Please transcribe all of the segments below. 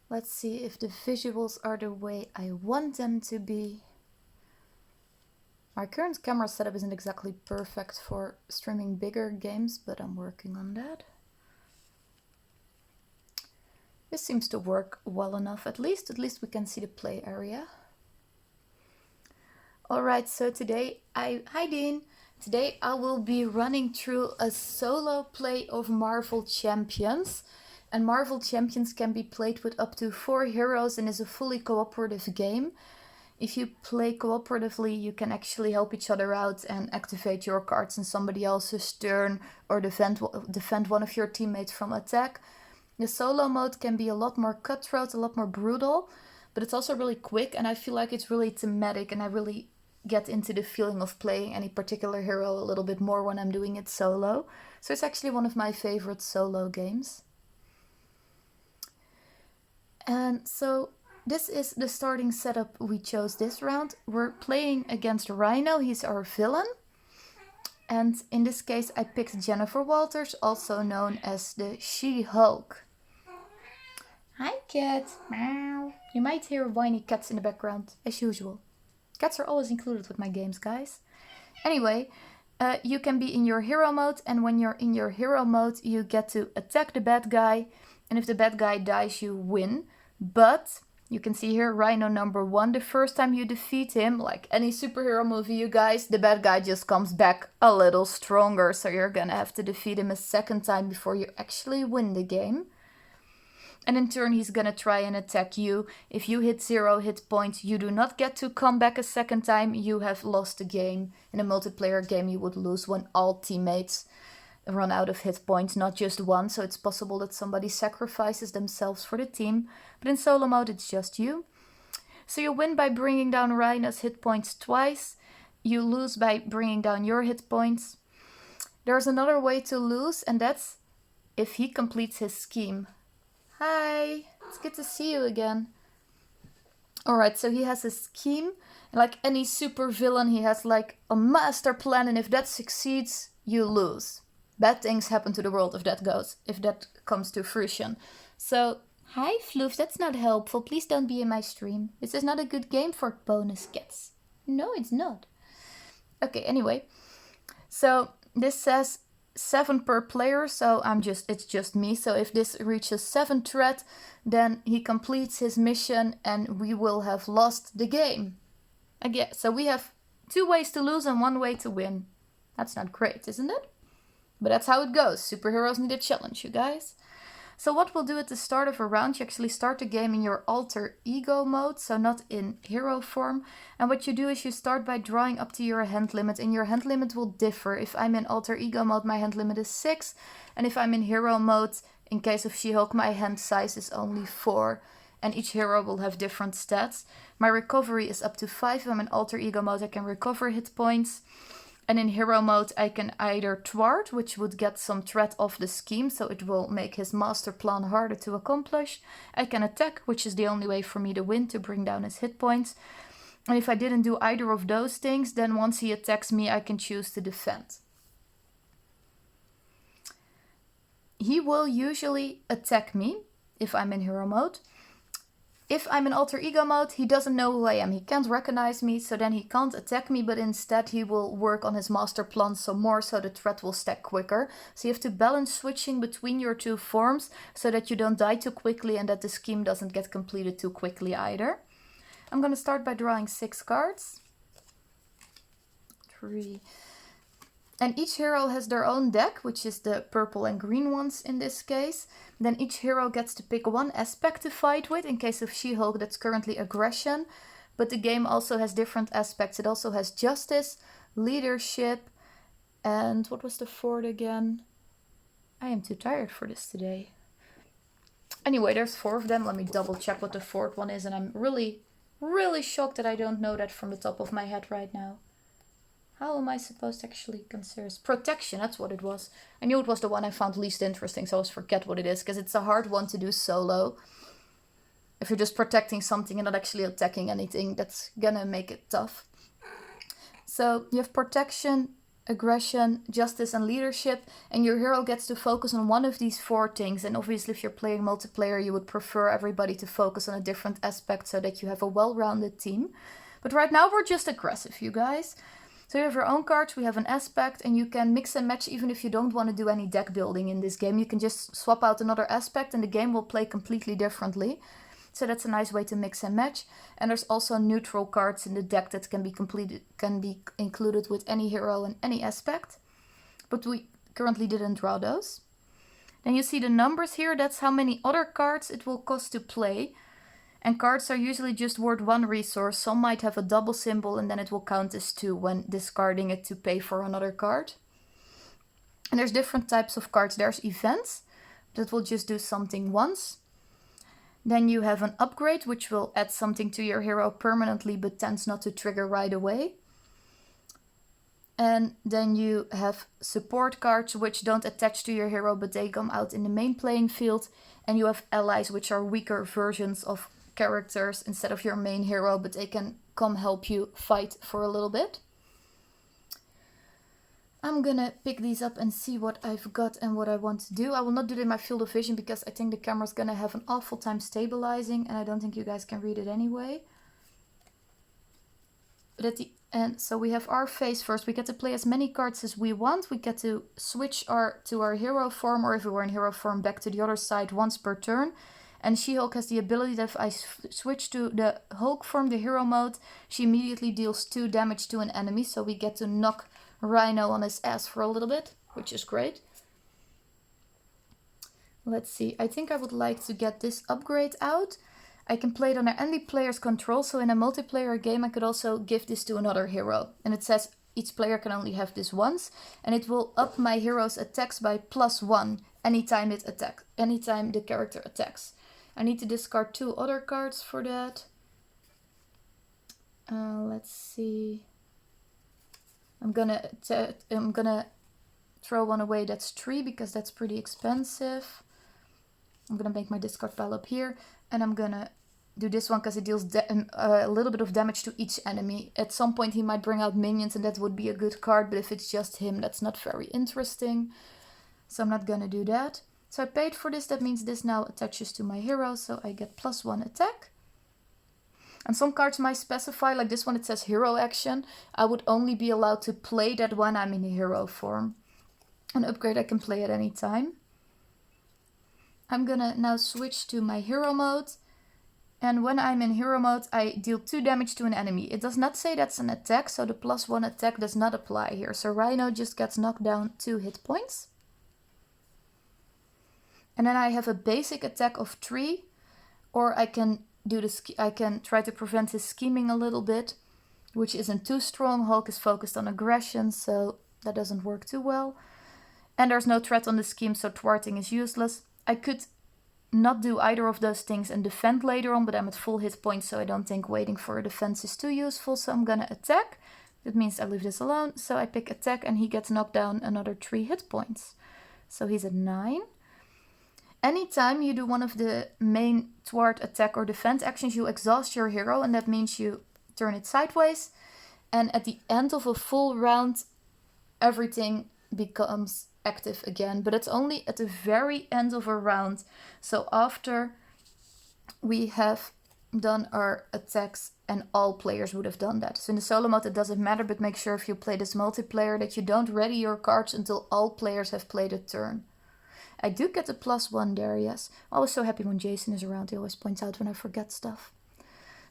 Let's see if the visuals are the way I want them to be. My current camera setup isn't exactly perfect for streaming bigger games, but I'm working on that. This seems to work well enough, at least we can see the play area. Alright, so today hi Dean! Today I will be running through a solo play of Marvel Champions. And Marvel Champions can be played with up to 4 heroes and is a fully cooperative game. If you play cooperatively, you can actually help each other out and activate your cards in somebody else's turn or defend one of your teammates from attack. The solo mode can be a lot more cutthroat, a lot more brutal, but it's also really quick, and I feel like it's really thematic, and I really get into the feeling of playing any particular hero a little bit more when I'm doing it solo. So it's actually one of my favorite solo games. And so this is the starting setup we chose this round. We're playing against Rhino, he's our villain. And in this case I picked Jennifer Walters, also known as the She-Hulk. Hi cat! Meow. You might hear whiny cats in the background, as usual. Cats are always included with my games, guys. Anyway, you can be in your hero mode, and when you're in your hero mode you get to attack the bad guy, and if the bad guy dies you win. But you can see here Rhino number 1, the first time you defeat him, like any superhero movie you guys, the bad guy just comes back a little stronger, so you're gonna have to defeat him a second time before you actually win the game. And in turn he's gonna try and attack you. If you hit 0 hit points, you do not get to come back a second time, you have lost the game. In a multiplayer game you would lose when all teammates run out of hit points, not just one, so it's possible that somebody sacrifices themselves for the team, but in solo mode it's just you. So you win by bringing down Rhino's hit points twice, you lose by bringing down your hit points. There's another way to lose, and that's if he completes his scheme. Hi, it's good to see you again. Alright, so he has a scheme. Like any super villain, he has like a master plan, and if that succeeds, you lose. Bad things happen to the world if that comes to fruition. So, hi Floof, that's not helpful. Please don't be in my stream. This is not a good game for bonus cats. No, it's not. Okay, anyway. So, this says 7 per player, so it's just me. So if this reaches 7 threat, then he completes his mission and we will have lost the game. Again, so we have 2 ways to lose and 1 way to win. That's not great, isn't it? But that's how it goes. Superheroes need a challenge, you guys. So what we'll do at the start of a round, you actually start the game in your alter ego mode, so not in hero form. And what you do is you start by drawing up to your hand limit, and your hand limit will differ. If I'm in alter ego mode, my hand limit is 6. And if I'm in hero mode, in case of She-Hulk, my hand size is only 4. And each hero will have different stats. My recovery is up to 5. If I'm in alter ego mode, I can recover hit points. And in hero mode I can either thwart, which would get some threat off the scheme, so it will make his master plan harder to accomplish. I can attack, which is the only way for me to win, to bring down his hit points. And if I didn't do either of those things, then once he attacks me I can choose to defend. He will usually attack me if I'm in hero mode. If I'm in alter ego mode, he doesn't know who I am. He can't recognize me, so then he can't attack me, but instead he will work on his master plan some more, so the threat will stack quicker. So you have to balance switching between your 2 forms, so that you don't die too quickly and that the scheme doesn't get completed too quickly either. I'm going to start by drawing 6 cards. 3. And each hero has their own deck, which is the purple and green ones in this case. Then each hero gets to pick 1 aspect to fight with. In case of She-Hulk, that's currently aggression. But the game also has different aspects. It also has justice, leadership, and what was the 4th again? I am too tired for this today. Anyway, there's 4 of them. Let me double check what the 4th one is. And I'm really, really shocked that I don't know that from the top of my head right now. How am I supposed to actually consider protection? That's what it was. I knew it was the one I found least interesting, so I always forget what it is, because it's a hard one to do solo. If you're just protecting something and not actually attacking anything, that's gonna make it tough. So you have protection, aggression, justice, and leadership, and your hero gets to focus on one of these 4 things. And obviously if you're playing multiplayer, you would prefer everybody to focus on a different aspect so that you have a well-rounded team. But right now we're just aggressive, you guys. So you have your own cards, we have an aspect, and you can mix and match even if you don't want to do any deck building in this game. You can just swap out another aspect and the game will play completely differently. So that's a nice way to mix and match. And there's also neutral cards in the deck that can be included with any hero and any aspect. But we currently didn't draw those. Then you see the numbers here, that's how many other cards it will cost to play. And cards are usually just worth 1 resource. Some might have a double symbol and then it will count as 2 when discarding it to pay for another card. And there's different types of cards. There's events that will just do something once. Then you have an upgrade, which will add something to your hero permanently, but tends not to trigger right away. And then you have support cards, which don't attach to your hero, but they come out in the main playing field. And you have allies, which are weaker versions of characters instead of your main hero, but they can come help you fight for a little bit. I'm gonna pick these up and see what I've got and what I want to do. I will not do it in my field of vision because I think the camera's gonna have an awful time stabilizing and I don't think you guys can read it anyway. But at the end, so we have our phase first. We get to play as many cards as we want. We get to switch to our hero form, or if we were in hero form, back to the other side once per turn. And She-Hulk has the ability that if I switch to the Hulk form, the hero mode, she immediately deals 2 damage to an enemy. So we get to knock Rhino on his ass for a little bit, which is great. Let's see, I think I would like to get this upgrade out. I can play it under any player's control, so in a multiplayer game I could also give this to another hero. And it says each player can only have this once, and it will up my hero's attacks by +1 anytime the character attacks. I need to discard 2 other cards for that. Let's see. I'm gonna throw one away, that's 3, because that's pretty expensive. I'm gonna make my discard pile up here, and I'm gonna do this one because it deals a little bit of damage to each enemy. At some point he might bring out minions and that would be a good card, but if it's just him, that's not very interesting. So I'm not gonna do that. So I paid for this, that means this now attaches to my hero, so I get +1 attack. And some cards might specify, like this one, it says hero action. I would only be allowed to play that when I'm in hero form. An upgrade I can play at any time. I'm gonna now switch to my hero mode. And when I'm in hero mode, I deal 2 damage to an enemy. It does not say that's an attack, so the +1 attack does not apply here. So Rhino just gets knocked down 2 hit points. And then I have a basic attack of 3, or I can try to prevent his scheming a little bit, which isn't too strong. Hulk is focused on aggression, so that doesn't work too well. And there's no threat on the scheme, so thwarting is useless. I could not do either of those things and defend later on, but I'm at full hit points, so I don't think waiting for a defense is too useful, so I'm gonna attack. That means I leave this alone, so I pick attack and he gets knocked down another 3 hit points. So he's at 9. Anytime you do one of the main thwart, attack or defense actions, you exhaust your hero, and that means you turn it sideways. And at the end of a full round, everything becomes active again, but it's only at the very end of a round. So after we have done our attacks, and all players would have done that. So in the solo mode it doesn't matter, but make sure if you play this multiplayer that you don't ready your cards until all players have played a turn. I do get a +1 there, yes. I'm always so happy when Jason is around. He always points out when I forget stuff.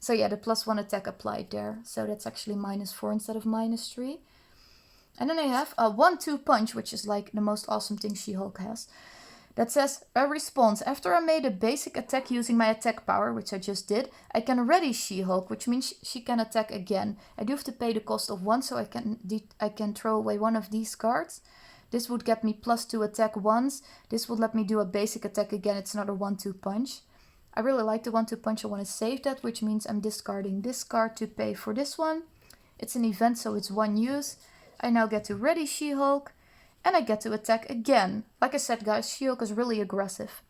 So yeah, the +1 attack applied there. So that's actually -4 instead of -3. And then I have a 1-2 punch, which is like the most awesome thing She-Hulk has. That says a response. After I made a basic attack using my attack power, which I just did, I can ready She-Hulk, which means she can attack again. I do have to pay the cost of 1, so I can throw away one of these cards. This would get me +2 attack once. This would let me do a basic attack again. It's another 1-2 punch. I really like the 1-2 punch. I want to save that, which means I'm discarding this card to pay for this one. It's an event, so it's 1 use. I now get to ready She-Hulk, and I get to attack again. Like I said, guys, She-Hulk is really aggressive.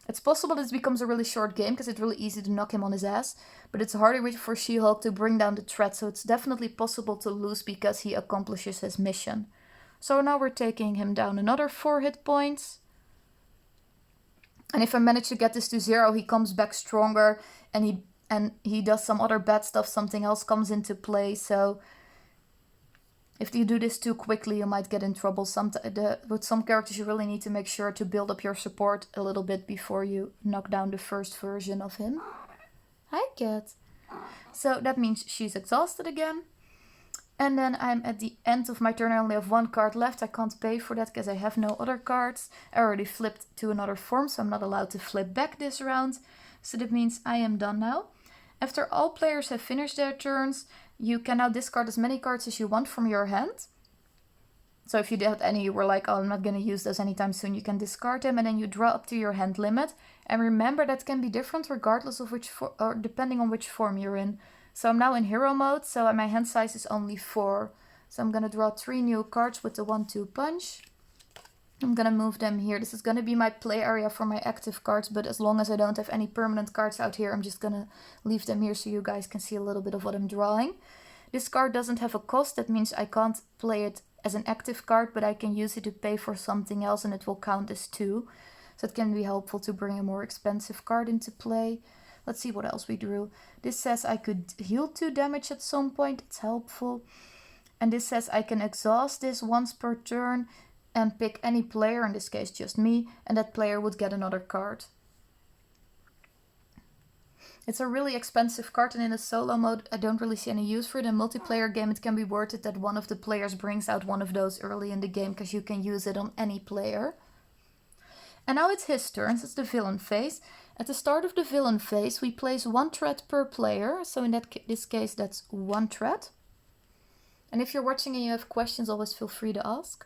It's possible this becomes a really short game because it's really easy to knock him on his ass, but it's harder for She-Hulk to bring down the threat, so it's definitely possible to lose because he accomplishes his mission. So now we're taking him down another 4 hit points. And if I manage to get this to 0, he comes back stronger, and he does some other bad stuff, something else comes into play. So if you do this too quickly, you might get in trouble. With some characters, you really need to make sure to build up your support a little bit before you knock down the first version of him. Hi, cat. So that means she's exhausted again. And then I'm at the end of my turn. I only have 1 card left. I can't pay for that because I have no other cards. I already flipped to another form, so I'm not allowed to flip back this round. So that means I am done now. After all players have finished their turns, you can now discard as many cards as you want from your hand. So if you had any, you were like, oh, I'm not going to use those anytime soon, you can discard them, and then you draw up to your hand limit. And remember, that can be different regardless of or depending on which form you're in. So I'm now in hero mode, so my hand size is only 4. So I'm going to draw 3 new cards with the 1-2 punch. I'm going to move them here. This is going to be my play area for my active cards, but as long as I don't have any permanent cards out here, I'm just going to leave them here so you guys can see a little bit of what I'm drawing. This card doesn't have a cost. That means I can't play it as an active card, but I can use it to pay for something else and it will count as 2. So it can be helpful to bring a more expensive card into play. Let's see what else we drew. This says I could heal 2 damage at some point. It's helpful. And this says I can exhaust this once per turn and pick any player, in this case just me, and that player would get another card. It's a really expensive card, and in a solo mode I don't really see any use for it. In a multiplayer game it can be worth it that one of the players brings out one of those early in the game, because you can use it on any player. And now it's his turn, it's the villain phase. At the start of the villain phase, we place 1 threat per player. So in this case, that's 1 threat. And if you're watching and you have questions, always feel free to ask.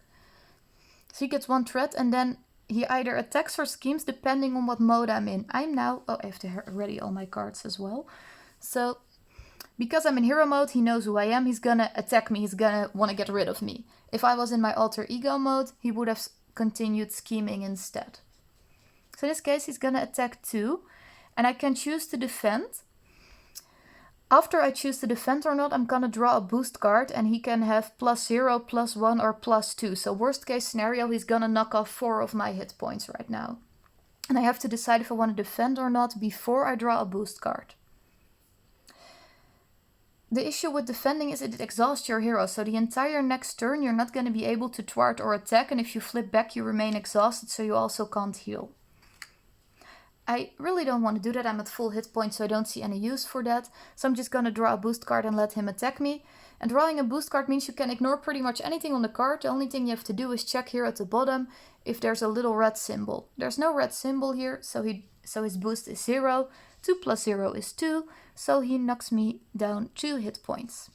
So he gets 1 threat, and then he either attacks or schemes depending on what mode I'm in. I'm now... Oh, I have to ready all my cards as well. So because I'm in hero mode, he knows who I am. He's gonna attack me. He's gonna want to get rid of me. If I was in my alter ego mode, he would have continued scheming instead. So in this case, he's going to attack 2, and I can choose to defend. After I choose to defend or not, I'm going to draw a boost card, and he can have +0, +1, or +2. So worst case scenario, he's going to knock off 4 of my hit points right now. And I have to decide if I want to defend or not before I draw a boost card. The issue with defending is it exhausts your hero, so the entire next turn you're not going to be able to thwart or attack, and if you flip back you remain exhausted, so you also can't heal. I really don't want to do that. I'm at full hit points, so I don't see any use for that. So I'm just going to draw a boost card and let him attack me. And drawing a boost card means you can ignore pretty much anything on the card. The only thing you have to do is check here at the bottom if there's a little red symbol. There's no red symbol here, so his boost is 0. 2 + 0 is 2, so he knocks me down 2 hit points.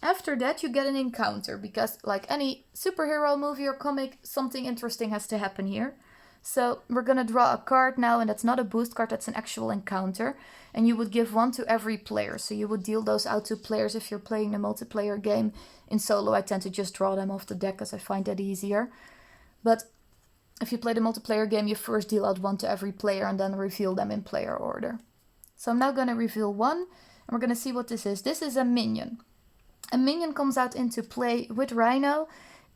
After that you get an encounter, because like any superhero movie or comic, something interesting has to happen here. So we're going to draw a card now, and that's not a boost card, that's an actual encounter. And you would give 1 to every player. So you would deal those out to players if you're playing a multiplayer game. In solo I tend to just draw them off the deck because I find that easier. But if you play the multiplayer game, you first deal out 1 to every player and then reveal them in player order. So I'm now going to reveal 1, and we're going to see what this is. This is a minion. A minion comes out into play with Rhino.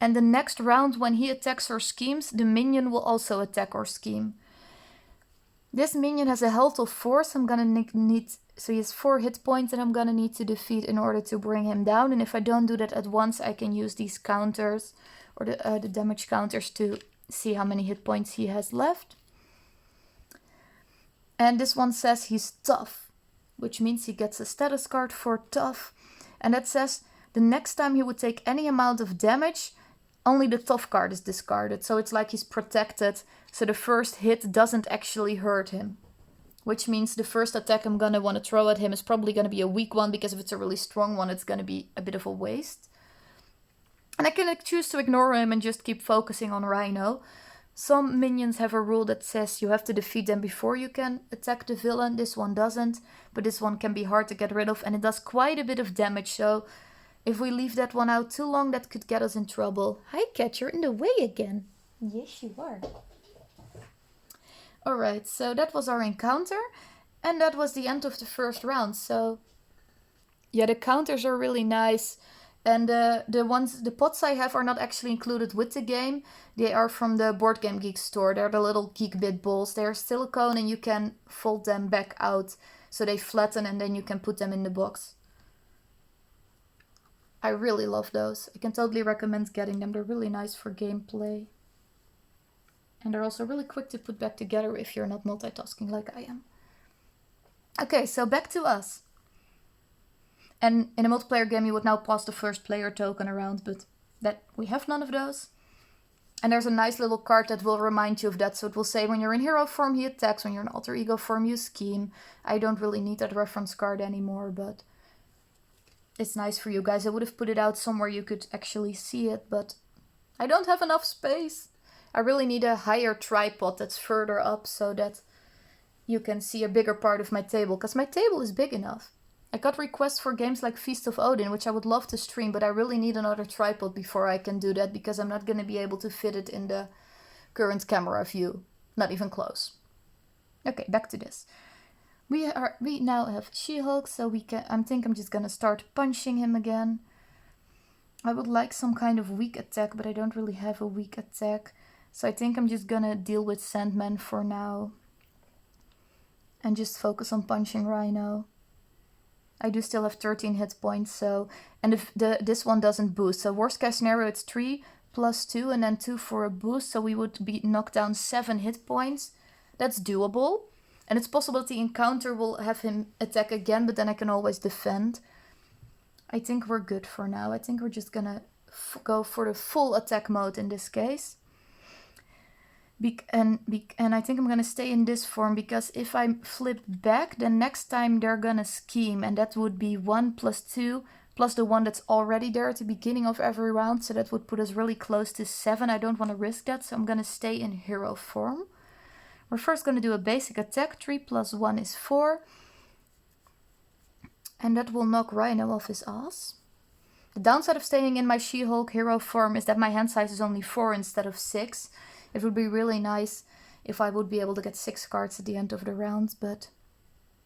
And the next round, when he attacks or schemes, the minion will also attack or scheme. This minion has a health of 4, so I'm gonna need... So he has 4 hit points that I'm gonna need to defeat in order to bring him down. And if I don't do that at once, I can use these counters, or the damage counters, to see how many hit points he has left. And this one says he's tough, which means he gets a status card for tough. And that says the next time he would take any amount of damage, only the tough card is discarded. So it's like he's protected, so the first hit doesn't actually hurt him. Which means the first attack I'm gonna want to throw at him is probably gonna be a weak one, because if it's a really strong one, it's gonna be a bit of a waste. And I can choose to ignore him and just keep focusing on Rhino. Some minions have a rule that says you have to defeat them before you can attack the villain. This one doesn't, but this one can be hard to get rid of, and it does quite a bit of damage, so if we leave that one out too long, that could get us in trouble. Hi, cat, you're in the way again. Yes, you are. Alright, so that was our encounter. And that was the end of the first round. So, yeah, the counters are really nice. And the pots I have are not actually included with the game. They are from the Board Game Geek store. They're the little Geek Bit balls. They're silicone and you can fold them back out so they flatten and then you can put them in the box. I really love those. I can totally recommend getting them. They're really nice for gameplay. And they're also really quick to put back together if you're not multitasking like I am. Okay, so back to us. And in a multiplayer game, you would now pass the first player token around, but that we have none of those. And there's a nice little card that will remind you of that. So it will say when you're in hero form, he attacks. When you're in alter ego form, you scheme. I don't really need that reference card anymore, but it's nice for you guys. I would have put it out somewhere you could actually see it, but I don't have enough space. I really need a higher tripod that's further up so that you can see a bigger part of my table, because my table is big enough. I got requests for games like Feast of Odin, which I would love to stream, but I really need another tripod before I can do that, because I'm not going to be able to fit it in the current camera view. Not even close. Okay, back to this. We now have She-Hulk, so I think I'm just going to start punching him again. I would like some kind of weak attack, but I don't really have a weak attack. So I think I'm just going to deal with Sandman for now. And just focus on punching Rhino. I do still have 13 hit points, so... And if this one doesn't boost. So worst case scenario, it's 3 plus 2 and then 2 for a boost. So we would be knocked down 7 hit points. That's doable. And it's possible that the encounter will have him attack again, but then I can always defend. I think we're good for now. I think we're just gonna go for the full attack mode in this case. And I think I'm gonna stay in this form, because if I flip back, then next time they're gonna scheme, and that would be 1 plus 2 plus the one that's already there at the beginning of every round, so that would put us really close to 7. I don't want to risk that, so I'm gonna stay in hero form. We're first gonna do a basic attack. 3 plus 1 is 4. And that will knock Rhino off his ass. The downside of staying in my She-Hulk hero form is that my hand size is only 4 instead of 6. It would be really nice if I would be able to get 6 cards at the end of the round, but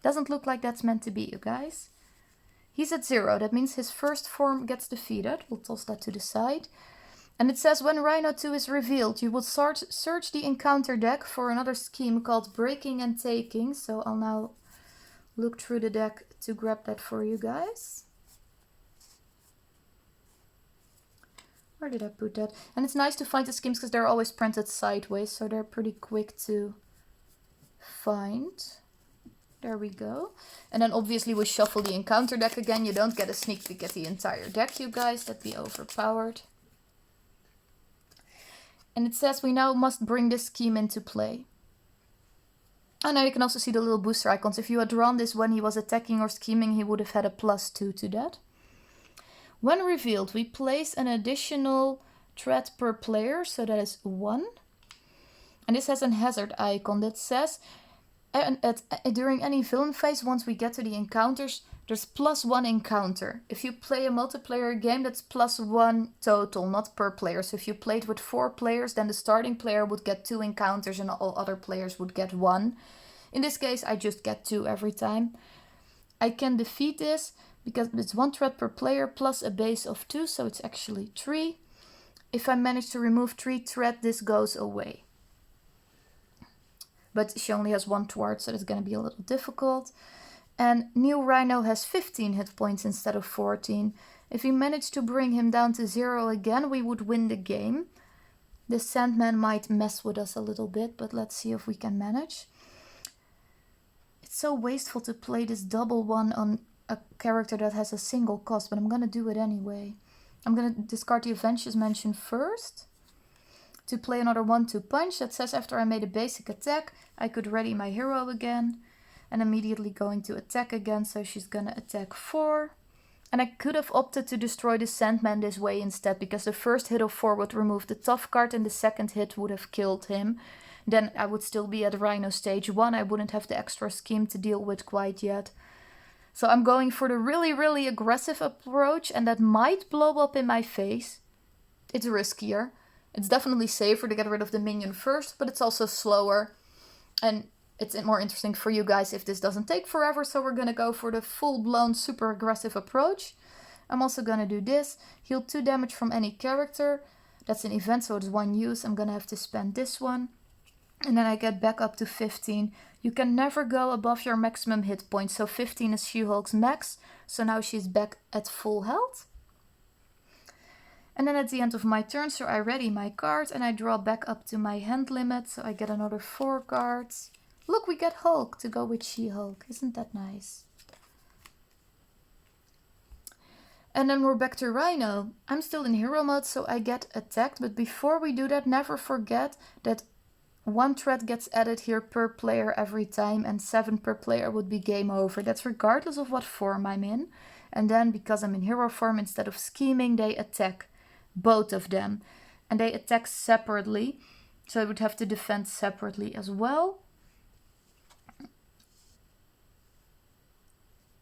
doesn't look like that's meant to be, you guys. He's at 0. That means his first form gets defeated. We'll toss that to the side. And it says when Rhino 2 is revealed, you will search the encounter deck for another scheme called Breaking and Taking. So I'll now look through the deck to grab that for you guys. Where did I put that? And it's nice to find the schemes because they're always printed sideways, so they're pretty quick to find. There we go. And then obviously we shuffle the encounter deck again. You don't get a sneak peek at the entire deck, you guys. That'd be overpowered. And it says we now must bring this scheme into play. And now you can also see the little booster icons. If you had drawn this when he was attacking or scheming, he would have had a +2 to that. When revealed, we place an additional threat per player, so that is 1. And this has a hazard icon that says, during any villain phase, once we get to the encounters, there's +1 encounter. If you play a multiplayer game, that's +1 total, not per player. So if you played with 4 players, then the starting player would get 2 encounters and all other players would get 1. In this case, I just get 2 every time. I can defeat this because it's 1 threat per player plus a base of 2, so it's actually 3. If I manage to remove 3 threat, this goes away. But she only has 1 thwart, so that's going to be a little difficult. And new Rhino has 15 hit points instead of 14. If we manage to bring him down to 0 again, we would win the game. The Sandman might mess with us a little bit, but let's see if we can manage. It's so wasteful to play this double one on a character that has a single cost, but I'm going to do it anyway. I'm going to discard the Avengers Mansion first to play another 1-2 punch that says after I made a basic attack, I could ready my hero again and immediately going to attack again, so she's going to attack 4. And I could have opted to destroy the Sandman this way instead, because the first hit of 4 would remove the tough card and the second hit would have killed him. Then I would still be at Rhino stage 1. I wouldn't have the extra scheme to deal with quite yet. So I'm going for the really, really aggressive approach, and that might blow up in my face. It's riskier. It's definitely safer to get rid of the minion first, but it's also slower. And it's more interesting for you guys if this doesn't take forever, so we're going to go for the full-blown super aggressive approach. I'm also gonna do this. Heal 2 damage from any character. That's an event, so it's 1 use. I'm gonna have to spend this one. And then I get back up to 15. You can never go above your maximum hit point. So 15 is She-Hulk's max. So now she's back at full health. And then at the end of my turn, so I ready my card and I draw back up to my hand limit. So I get another 4 cards. Look, we get Hulk to go with She-Hulk. Isn't that nice? And then we're back to Rhino. I'm still in hero mode, so I get attacked. But before we do that, never forget that 1 threat gets added here per player every time, and 7 per player would be game over. That's regardless of what form I'm in. And then, because I'm in hero form, instead of scheming, they attack both of them. And they attack separately, so I would have to defend separately as well.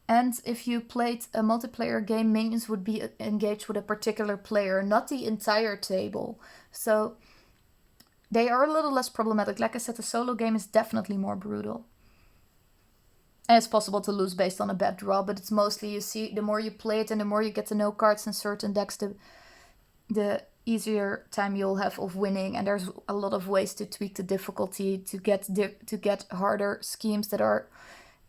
And if you played a multiplayer game, minions would be engaged with a particular player, not the entire table. So they are a little less problematic. Like I said, the solo game is definitely more brutal. And it's possible to lose based on a bad draw, but it's mostly, you see, the more you play it and the more you get to know cards in certain decks, the easier time you'll have of winning. And there's a lot of ways to tweak the difficulty to get harder schemes that are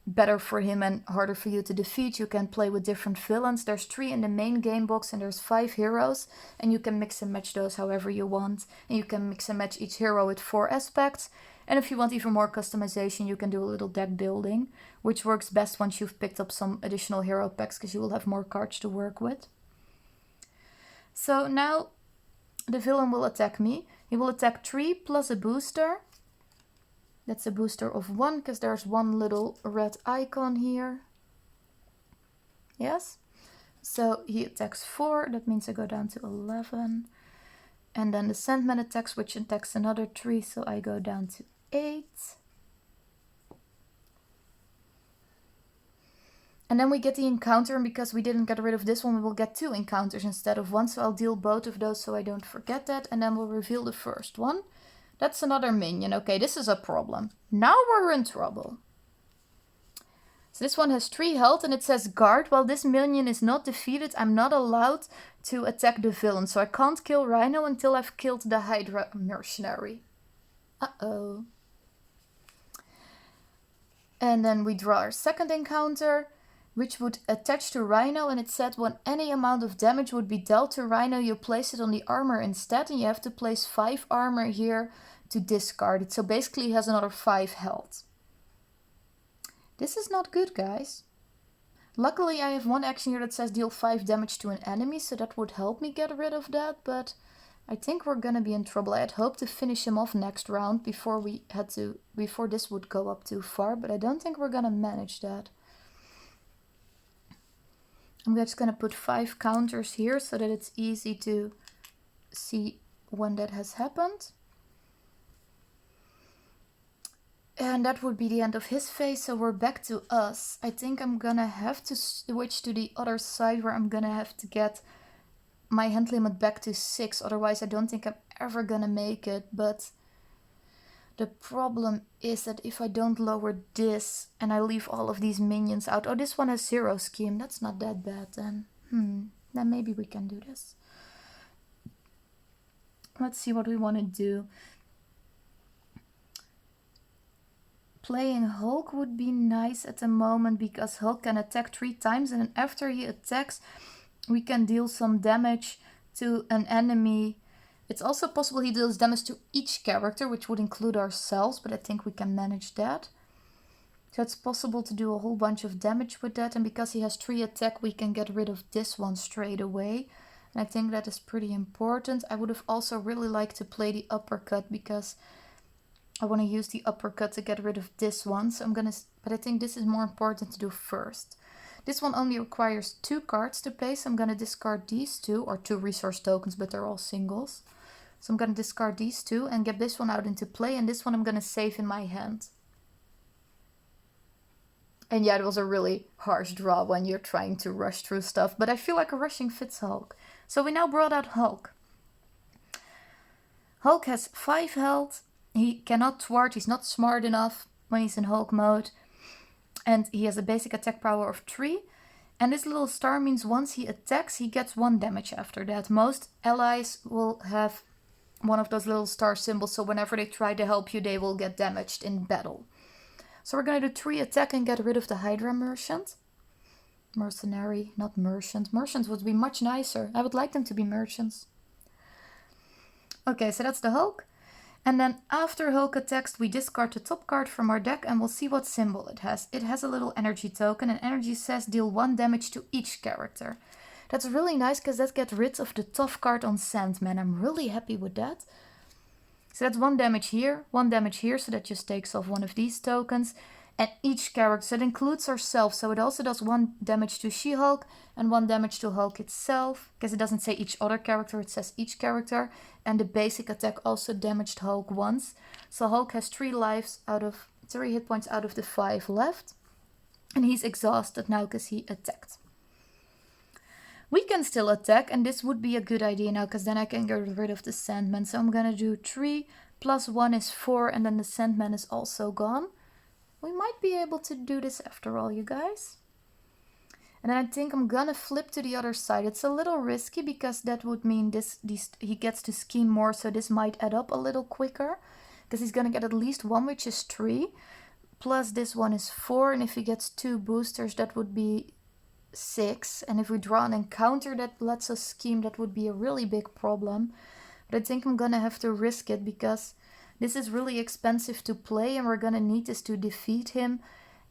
better for him and harder for you to defeat. You can play with different villains. There's 3 in the main game box and there's 5 heroes, and you can mix and match those however you want. And you can mix and match each hero with 4 aspects. And if you want even more customization, you can do a little deck building, which works best once you've picked up some additional hero packs, because you will have more cards to work with. So now the villain will attack me. He will attack 3 plus a booster. That's a booster of 1, because there's 1 little red icon here. Yes. So he attacks 4. That means I go down to 11. And then the Sandman attacks, which attacks another 3. So I go down to 8. And then we get the encounter. And because we didn't get rid of this one, we will get 2 encounters instead of 1. So I'll deal both of those so I don't forget that. And then we'll reveal the first one. That's another minion. Okay, this is a problem. Now we're in trouble. So this one has 3 health and it says guard. While this minion is not defeated, I'm not allowed to attack the villain. So I can't kill Rhino until I've killed the Hydra mercenary. Uh-oh. And then we draw our second encounter, which would attach to Rhino, and it said when any amount of damage would be dealt to Rhino, you place it on the armor instead, and you have to place 5 armor here to discard it. So basically he has another 5 health. This is not good, guys. Luckily I have 1 action here that says deal 5 damage to an enemy, so that would help me get rid of that, but I think we're gonna be in trouble. I had hoped to finish him off next round before this would go up too far, but I don't think we're gonna manage that. I'm just going to put 5 counters here so that it's easy to see when that has happened. And that would be the end of his phase, so we're back to us. I think I'm going to have to switch to the other side where I'm going to have to get my hand limit back to 6. Otherwise, I don't think I'm ever going to make it. But the problem is that if I don't lower this and I leave all of these minions out. Oh, this one has 0 scheme. That's not that bad then. Then maybe we can do this. Let's see what we want to do. Playing Hulk would be nice at the moment because Hulk can attack 3 times. And then after he attacks, we can deal some damage to an enemy. It's also possible he deals damage to each character, which would include ourselves, but I think we can manage that. So it's possible to do a whole bunch of damage with that, and because he has 3 attack, we can get rid of this one straight away. And I think that is pretty important. I would have also really liked to play the uppercut, because I want to use the uppercut to get rid of this one. So but I think this is more important to do first. This one only requires 2 cards to play, so I'm going to discard these 2, or 2 resource tokens, but they're all singles. So I'm going to discard these 2 and get this one out into play, and this one I'm going to save in my hand. And yeah, it was a really harsh draw when you're trying to rush through stuff, but I feel like a rushing fits Hulk. So we now brought out Hulk. Hulk has 5 health, he cannot thwart, he's not smart enough when he's in Hulk mode, and he has a basic attack power of 3. And this little star means once he attacks, he gets 1 damage after that. Most allies will have one of those little star symbols, so whenever they try to help you, they will get damaged in battle. So we're going to do 3 attack and get rid of the Hydra Merchant. Mercenary, not merchant. Merchants would be much nicer. I would like them to be merchants. Okay, so that's the Hulk. And then after Hulk attacks, we discard the top card from our deck and we'll see what symbol it has. It has a little energy token, and energy says deal 1 damage to each character. That's really nice because that gets rid of the tough card on Sandman. I'm really happy with that. So that's 1 damage here, 1 damage here, so that just takes off one of these tokens. And each character, so it includes ourselves, so it also does 1 damage to She-Hulk and 1 damage to Hulk itself, because it doesn't say each other character, it says each character. And the basic attack also damaged Hulk once. So Hulk has 3 lives out of 3 hit points out of the 5 left. And he's exhausted now because he attacked. We can still attack, and this would be a good idea now, because then I can get rid of the Sandman. So I'm gonna do 3 plus 1 is 4, and then the Sandman is also gone. We might be able to do this after all, you guys. And then I think I'm gonna flip to the other side. It's a little risky because that would mean he gets to scheme more, so this might add up a little quicker. Because he's gonna get at least 1, which is 3. Plus this one is 4, and if he gets 2 boosters, that would be 6. And if we draw an encounter that lets us scheme, that would be a really big problem. But I think I'm gonna have to risk it because this is really expensive to play, and we're gonna need this to defeat him.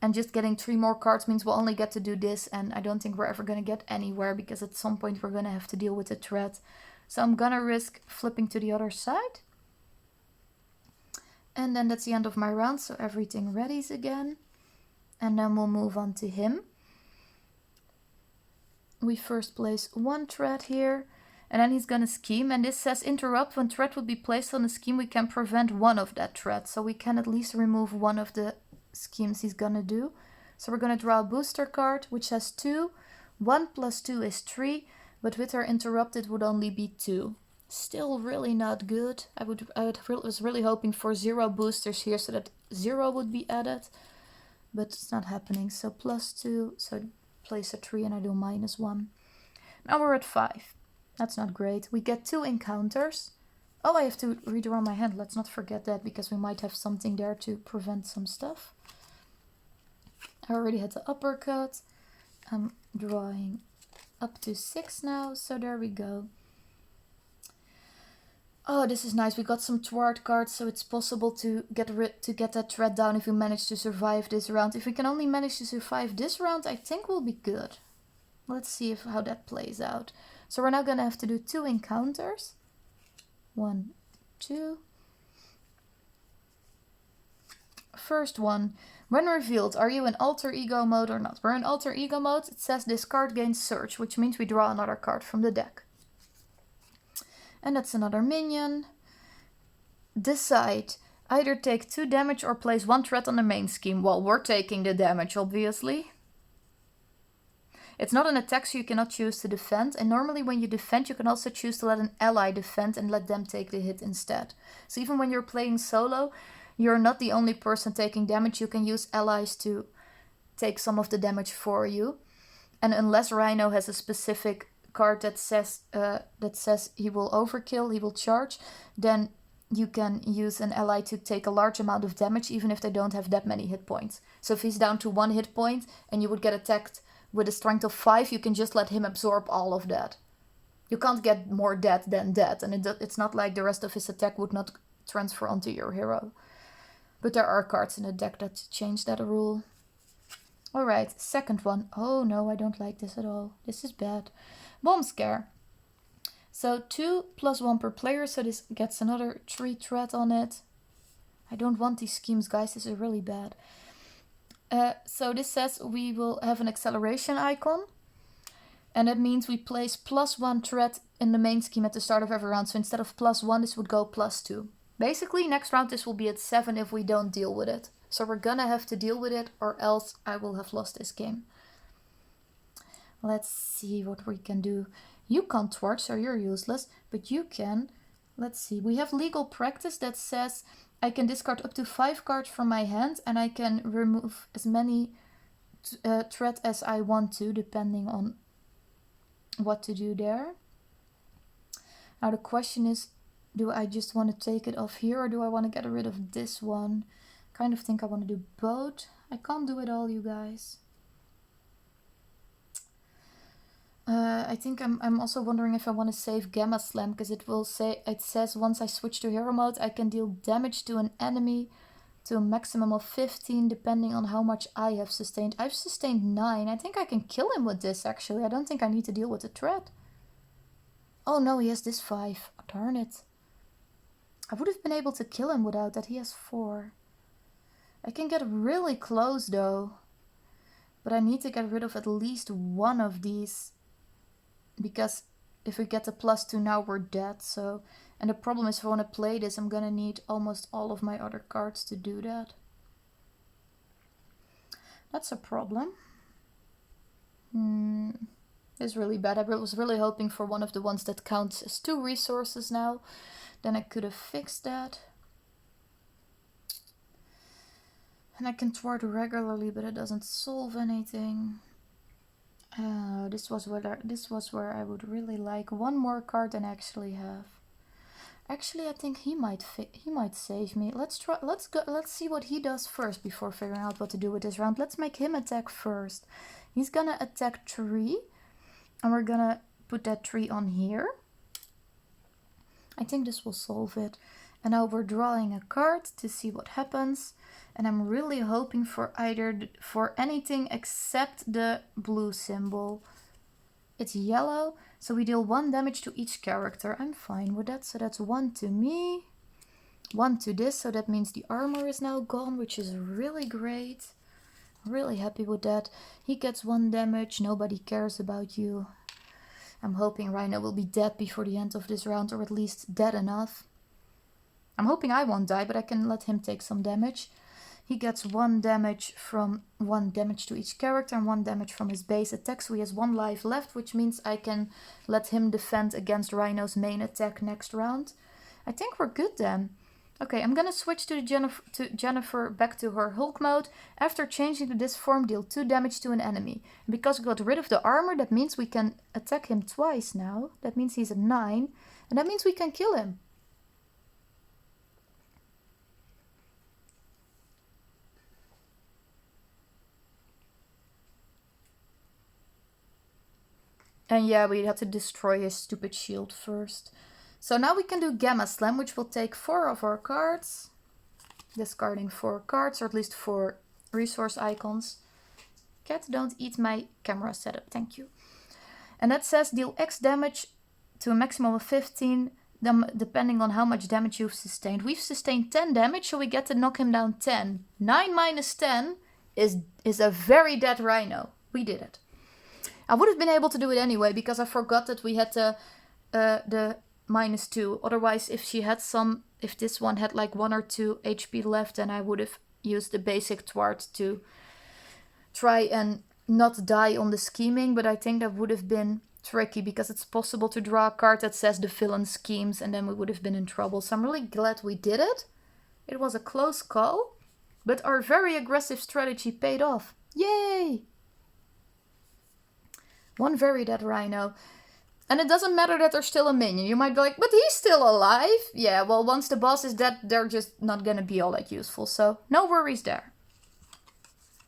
And just getting 3 more cards means we'll only get to do this, and I don't think we're ever gonna get anywhere because at some point we're gonna have to deal with the threat. So I'm gonna risk flipping to the other side. And then that's the end of my round, so everything readies again. And then we'll move on to him. We first place 1 threat here. And then he's gonna scheme, and this says interrupt. When threat would be placed on the scheme, we can prevent 1 of that threat. So we can at least remove 1 of the schemes he's gonna do. So we're gonna draw a booster card, which has 2. 1 plus 2 is 3, but with our interrupt it would only be 2. Still really not good. I was really hoping for 0 boosters here so that 0 would be added, but it's not happening. So plus 2, so place a 3 and I do minus 1. Now we're at 5. That's not great. We get 2 encounters. Oh, I have to redraw my hand. Let's not forget that because we might have something there to prevent some stuff. I already had the uppercut. I'm drawing up to 6 now, so there we go. Oh, this is nice. We got some thwart cards, so it's possible to get that threat down if we manage to survive this round. If we can only manage to survive this round, I think we'll be good. Let's see how that plays out. So we're now gonna have to do 2 encounters. 1, 2. First one. When revealed, are you in alter ego mode or not? We're in alter ego mode. It says this card gains search, which means we draw another card from the deck. And that's another minion. Decide. Either take 2 damage or place 1 threat on the main scheme. Well, we're taking the damage, obviously. It's not an attack, so you cannot choose to defend. And normally when you defend, you can also choose to let an ally defend and let them take the hit instead. So even when you're playing solo, you're not the only person taking damage. You can use allies to take some of the damage for you. And unless Rhino has a specific card that says he will overkill, he will charge, then you can use an ally to take a large amount of damage even if they don't have that many hit points. So if he's down to 1 hit point and you would get attacked with a strength of 5, you can just let him absorb all of that. You can't get more dead than that, and it's not like the rest of his attack would not transfer onto your hero. But there are cards in the deck that change that rule. Alright, second one. Oh no, I don't like this at all. This is bad. Bomb Scare. So 2 plus 1 per player, so this gets another 3 threat on it. I don't want these schemes, guys. This is really bad. So this says we will have an acceleration icon. And that means we place plus 1 threat in the main scheme at the start of every round. So instead of plus 1, this would go plus 2. Basically, next round this will be at 7 if we don't deal with it. So we're gonna have to deal with it, or else I will have lost this game. Let's see what we can do. You can't thwart, so you're useless. But you can. Let's see. We have legal practice that says I can discard up to 5 cards from my hand, and I can remove as many threat as I want to, depending on what to do there. Now the question is, do I just want to take it off here, or do I want to get rid of this one? Kind of think I want to do both. I can't do it all, you guys. I think I'm also wondering if I want to save Gamma Slam, because it says once I switch to hero mode I can deal damage to an enemy to a maximum of 15 depending on how much I have sustained. I've sustained 9. I think I can kill him with this actually. I don't think I need to deal with the threat. Oh no, he has this 5. Oh, darn it. I would have been able to kill him without that. He has 4. I can get really close though. But I need to get rid of at least one of these. Because if we get the +2 now we're dead. So, and the problem is if I want to play this I'm gonna need almost all of my other cards to do that. That's a problem. It's really bad. I was really hoping for one of the ones that counts as 2 resources now. Then I could have fixed that. And I can thwart regularly, but it doesn't solve anything. This was where I would really like one more card than I actually have. Actually, I think he might save me. Let's see what he does first before figuring out what to do with this round. Let's make him attack first. He's gonna attack 3, and we're gonna put that 3 on here. I think this will solve it. And now we're drawing a card to see what happens. And I'm really hoping for for anything except the blue symbol. It's yellow, so we deal 1 damage to each character. I'm fine with that. So that's 1 to me, 1 to this. So that means the armor is now gone, which is really great. Really happy with that. He gets 1 damage. Nobody cares about you. I'm hoping Rhino will be dead before the end of this round, or at least dead enough. I'm hoping I won't die, but I can let him take some damage. He gets 1 damage to each character and 1 damage from his base attack. So he has 1 life left, which means I can let him defend against Rhino's main attack next round. I think we're good then. Okay, I'm gonna switch to Jennifer back to her Hulk mode. After changing to this form, deal 2 damage to an enemy. And because we got rid of the armor, that means we can attack him twice now. That means he's at 9, and that means we can kill him. And yeah, we had to destroy his stupid shield first. So now we can do Gamma Slam, which will take 4 of our cards. Discarding 4 cards, or at least 4 resource icons. Cat, don't eat my camera setup, thank you. And that says deal X damage to a maximum of 15, depending on how much damage you've sustained. We've sustained 10 damage, so we get to knock him down 10. 9 minus 10 is a very dead Rhino. We did it. I would have been able to do it anyway, because I forgot that we had the -2. Otherwise, if this one had like 1 or 2 HP left, then I would have used the basic thwart to try and not die on the scheming. But I think that would have been tricky, because it's possible to draw a card that says the villain schemes, and then we would have been in trouble. So I'm really glad we did it. It was a close call, but our very aggressive strategy paid off. Yay! 1 very dead Rhino. And it doesn't matter that there's still a minion. You might be like, but he's still alive. Yeah, well, once the boss is dead, they're just not gonna be all that useful. So, no worries there.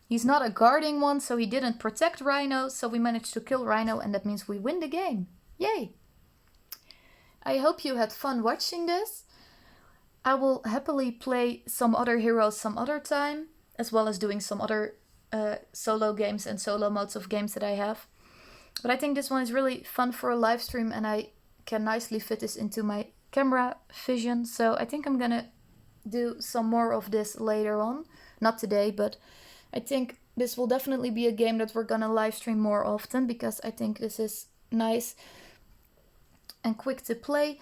He's not a guarding one, so he didn't protect Rhino. So we managed to kill Rhino, and that means we win the game. Yay! I hope you had fun watching this. I will happily play some other heroes some other time, as well as doing some other solo games and solo modes of games that I have. But I think this one is really fun for a live stream, and I can nicely fit this into my camera vision. So I think I'm gonna do some more of this later on. Not today, but I think this will definitely be a game that we're gonna live stream more often, because I think this is nice and quick to play.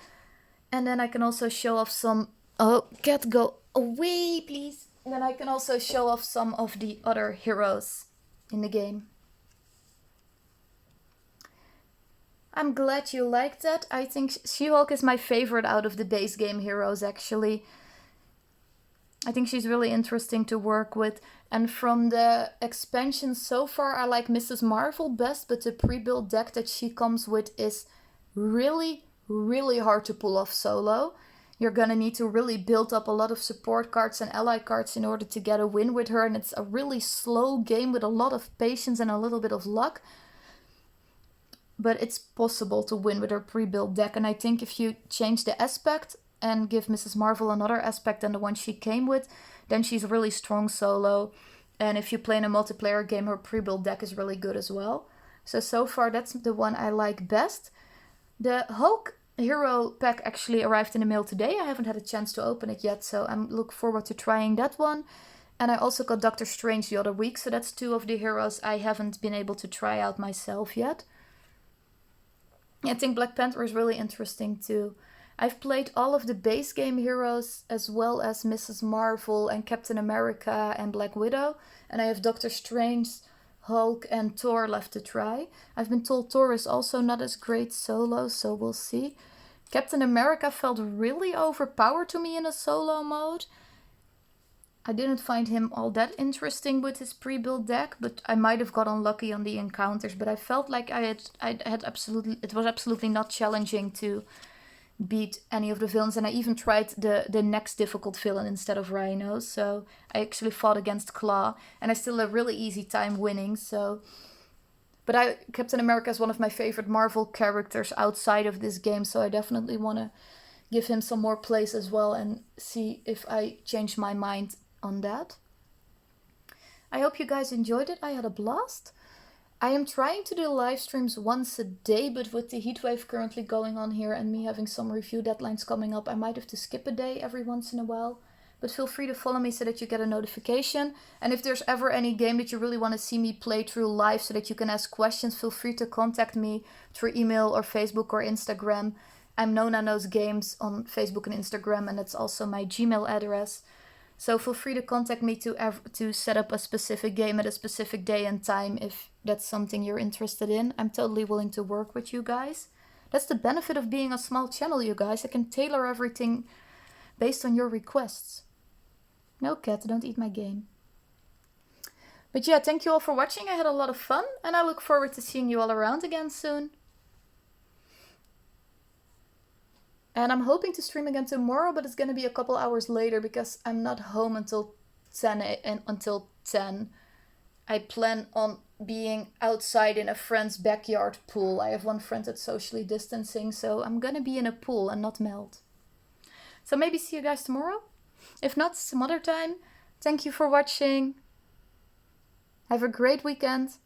And then I can also show off some... Oh, cat, go away, please. And then I can also show off some of the other heroes in the game. I'm glad you liked that. I think She-Hulk is my favorite out of the base game heroes, actually. I think she's really interesting to work with. And from the expansion so far, I like Mrs. Marvel best, but the pre-built deck that she comes with is really, really hard to pull off solo. You're gonna need to really build up a lot of support cards and ally cards in order to get a win with her, and it's a really slow game with a lot of patience and a little bit of luck. But it's possible to win with her pre-built deck, and I think if you change the aspect and give Mrs. Marvel another aspect than the one she came with, then she's really strong solo. And if you play in a multiplayer game, her pre-built deck is really good as well. So far that's the one I like best. The Hulk hero pack actually arrived in the mail today. I haven't had a chance to open it yet, so I'm looking forward to trying that one. And I also got Doctor Strange the other week, so that's 2 of the heroes I haven't been able to try out myself yet. I think Black Panther is really interesting too. I've played all of the base game heroes as well as Mrs. Marvel and Captain America and Black Widow. And I have Doctor Strange, Hulk and Thor left to try. I've been told Thor is also not as great solo, so we'll see. Captain America felt really overpowered to me in a solo mode. I didn't find him all that interesting with his pre-built deck, but I might have got unlucky on the encounters. But I felt like it was absolutely not challenging to beat any of the villains, and I even tried the next difficult villain instead of Rhino, so I actually fought against Claw, and I still had a really easy time winning, so... But Captain America is one of my favorite Marvel characters outside of this game, so I definitely want to give him some more plays as well and see if I change my mind on that. I hope you guys enjoyed it. I had a blast. I am trying to do live streams once a day, but with the heatwave currently going on here and me having some review deadlines coming up, I might have to skip a day every once in a while. But feel free to follow me so that you get a notification. And if there's ever any game that you really want to see me play through live so that you can ask questions, feel free to contact me through email or Facebook or Instagram. I'm Nona Knows Games on Facebook and Instagram, and that's also my Gmail address. So feel free to contact me to set up a specific game at a specific day and time if that's something you're interested in. I'm totally willing to work with you guys. That's the benefit of being a small channel, you guys. I can tailor everything based on your requests. No, cat, don't eat my game. But yeah, thank you all for watching. I had a lot of fun, and I look forward to seeing you all around again soon. And I'm hoping to stream again tomorrow, but it's going to be a couple hours later because I'm not home until 10. I plan on being outside in a friend's backyard pool. I have one friend that's socially distancing, so I'm going to be in a pool and not melt. So maybe see you guys tomorrow. If not, some other time. Thank you for watching. Have a great weekend.